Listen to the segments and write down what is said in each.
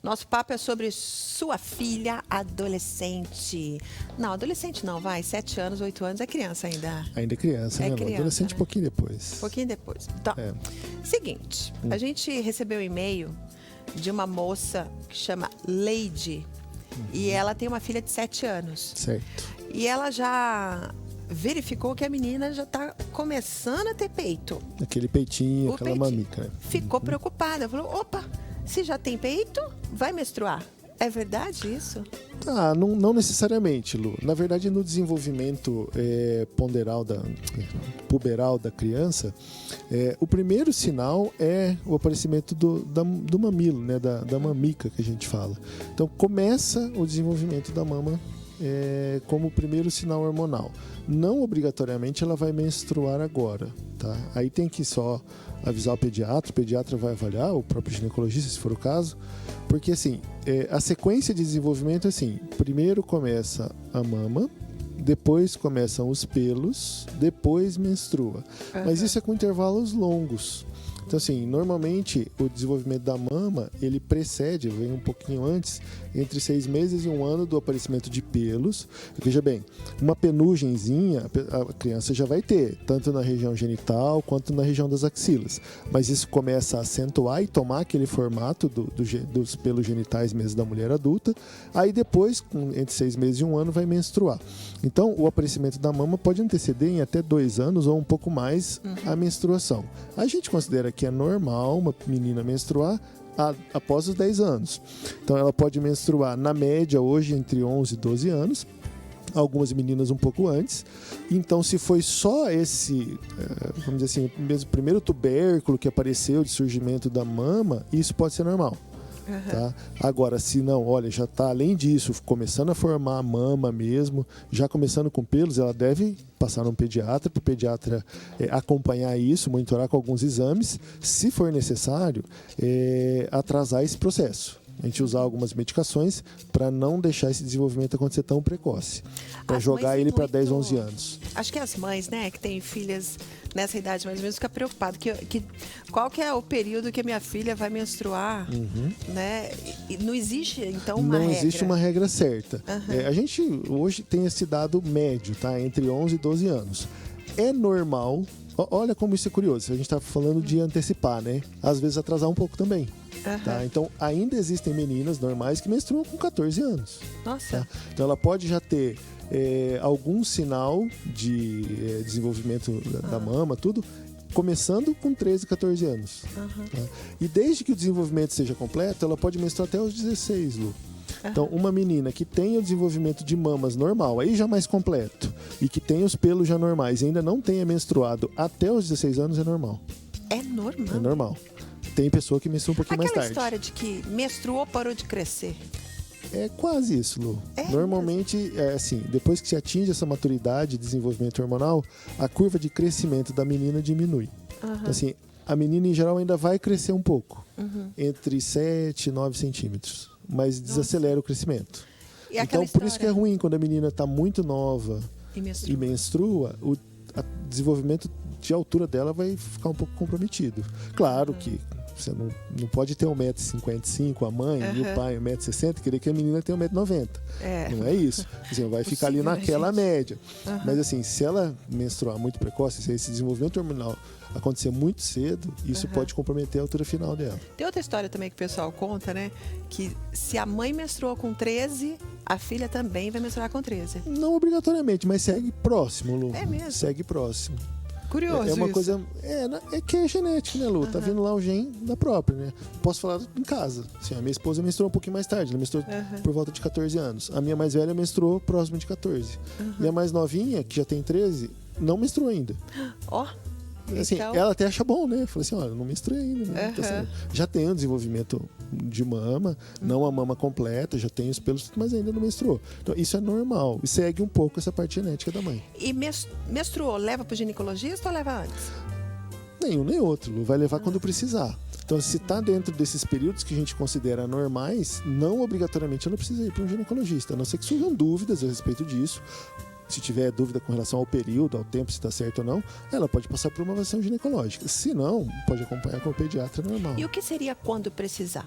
Nosso papo é sobre sua filha adolescente. Não, adolescente não, vai. 7 anos, 8 anos é criança ainda. Ainda é criança, É né, Lu? criança, Adolescente né? um pouquinho depois. Um pouquinho depois. Então, É. seguinte, a gente recebeu um e-mail de uma moça que chama Leide. E ela tem uma filha de 7 anos. Certo. E ela já verificou que a menina já está começando a ter peito. Aquele peitinho, O aquela peitinho. mamica, né? Ficou preocupada. Falou, opa, se já tem peito, vai menstruar. É verdade isso? Ah, não necessariamente, Lu. Na verdade, no desenvolvimento puberal da criança, o primeiro sinal é o aparecimento do mamilo, né? Da mamica que a gente fala. Então, começa o desenvolvimento da mama como o primeiro sinal hormonal. Não obrigatoriamente ela vai menstruar agora, tá? Aí tem que só avisar o pediatra vai avaliar, o próprio ginecologista, se for o caso, porque assim, a sequência de desenvolvimento é assim, primeiro começa a mama, depois começam os pelos, depois menstrua. Mas isso é com intervalos longos. Então, assim, normalmente o desenvolvimento da mama, ele precede, vem um pouquinho antes, entre 6 meses e 1 ano do aparecimento de pelos. Veja bem, uma penugenzinha a criança já vai ter, tanto na região genital quanto na região das axilas. Mas isso começa a acentuar e tomar aquele formato dos pelos genitais mesmo da mulher adulta. Aí depois, entre 6 meses e 1 ano, vai menstruar. Então, o aparecimento da mama pode anteceder em até 2 anos ou um pouco mais a menstruação. A gente considera que é normal uma menina menstruar após os 10 anos. Então, ela pode menstruar, na média, hoje, entre 11 e 12 anos. Algumas meninas um pouco antes. Então, se foi só esse, vamos dizer assim, mesmo primeiro tubérculo que apareceu de surgimento da mama, isso pode ser normal. Tá? Agora, se não, olha, já está além disso, começando a formar a mama mesmo, já começando com pelos, ela deve passar num pediatra, para o pediatra acompanhar isso, monitorar com alguns exames, se for necessário, atrasar esse processo. A gente usar algumas medicações para não deixar esse desenvolvimento acontecer tão precoce. Para jogar ele para 10, 11 anos. Acho que as mães, né, que têm filhas nessa idade mais ou menos, ficam preocupadas. Qual que é o período que a minha filha vai menstruar, né? E não existe, então, uma regra? Não existe uma regra certa. A gente hoje tem esse dado médio, tá? Entre 11 e 12 anos. É normal... Olha como isso é curioso. A gente está falando de antecipar, né? Às vezes atrasar um pouco também. Tá? Então, ainda existem meninas normais que menstruam com 14 anos. Nossa. Tá? Então, ela pode já ter algum sinal de desenvolvimento da mama, tudo, começando com 13, 14 anos. Tá? E desde que o desenvolvimento seja completo, ela pode menstruar até os 16, Lu. Então, uma menina que tem o desenvolvimento de mamas normal, aí já mais completo, e que tem os pelos já normais e ainda não tenha menstruado até os 16 anos, é normal. É normal? É normal. Tem pessoa que menstrua um pouquinho mais tarde. Aquela história de que menstruou, parou de crescer. É quase isso, Lu. Normalmente, assim, depois que se atinge essa maturidade, desenvolvimento hormonal, a curva de crescimento da menina diminui. Então, assim, a menina em geral ainda vai crescer um pouco, entre 7 e 9 centímetros. Mas desacelera o crescimento. Então, por isso que é ruim quando a menina está muito nova e menstrua, o desenvolvimento de altura dela vai ficar um pouco comprometido. Claro que você não pode ter 1,55 m, a mãe e o pai 1,60 m, querer que a menina tenha 1,90 m. Não é isso. Assim, vai ficar ali naquela média. Mas assim, se ela menstruar muito precoce, se esse desenvolvimento hormonal acontecer muito cedo, isso pode comprometer a altura final dela. Tem outra história também que o pessoal conta, né? Que se a mãe menstruou com 13, a filha também vai menstruar com 13. Não obrigatoriamente, mas segue próximo, Lu. É mesmo? Segue próximo. Curioso É uma isso. coisa... É que é genética, né, Lu? Tá vindo lá o gene da própria, né? Posso falar em casa. Assim, a minha esposa menstruou um pouquinho mais tarde. Ela menstruou por volta de 14 anos. A minha mais velha menstruou próximo de 14. E a mais novinha, que já tem 13, não menstruou ainda. Ó. Assim, Então... ela até acha bom, né? Falei assim, olha, não menstruei ainda. Né? Então, assim, já tem um desenvolvimento de mama, não a mama completa, já tem os pelos, mas ainda não menstruou. Então, isso é normal. E segue um pouco essa parte genética da mãe. E menstruou, leva pro ginecologista ou leva antes? Nenhum nem outro. Lu. Vai levar quando precisar. Então, se está dentro desses períodos que a gente considera normais, não obrigatoriamente ela precisa ir para um ginecologista. A não ser que surjam dúvidas a respeito disso. Se tiver dúvida com relação ao período, ao tempo, se está certo ou não, ela pode passar por uma avaliação ginecológica. Se não, pode acompanhar com o pediatra normal. E o que seria quando precisar?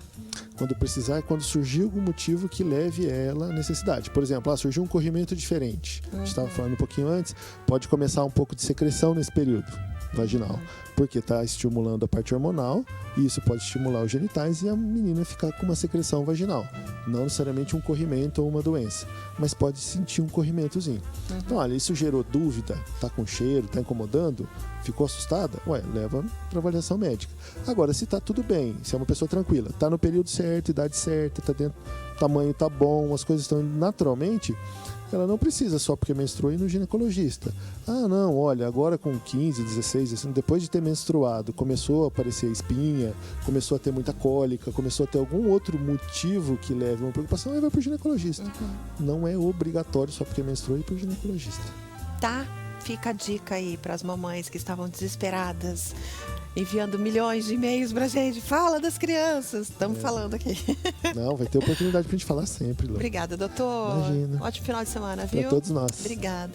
Quando precisar é quando surgir algum motivo que leve ela à necessidade. Por exemplo, surgiu um corrimento diferente. A gente estava falando um pouquinho antes, pode começar um pouco de secreção nesse período vaginal, porque está estimulando a parte hormonal e isso pode estimular os genitais e a menina ficar com uma secreção vaginal. Não necessariamente um corrimento ou uma doença, mas pode sentir um corrimentozinho. Então, olha, isso gerou dúvida, tá com cheiro, tá incomodando, ficou assustada? Leva para avaliação médica. Agora, se tá tudo bem, se é uma pessoa tranquila, tá no período certo, idade certa, tá dentro, tamanho tá bom, as coisas estão indo naturalmente, ela não precisa só porque menstruou ir no ginecologista. Não, olha, agora com 15, 16, assim, depois de ter menstruado, começou a aparecer espinha, começou a ter muita cólica, começou a ter algum outro motivo que leve a uma preocupação, aí vai pro ginecologista. Não é obrigatório só porque menstruou ir pro ginecologista. Tá, fica a dica aí para as mamães que estavam desesperadas, enviando milhões de e-mails pra gente. Fala das crianças. Estamos falando aqui. Não, vai ter oportunidade pra gente falar sempre, Lu. Obrigada, doutor. Imagina. Ótimo final de semana, viu? Para todos nós. Obrigada.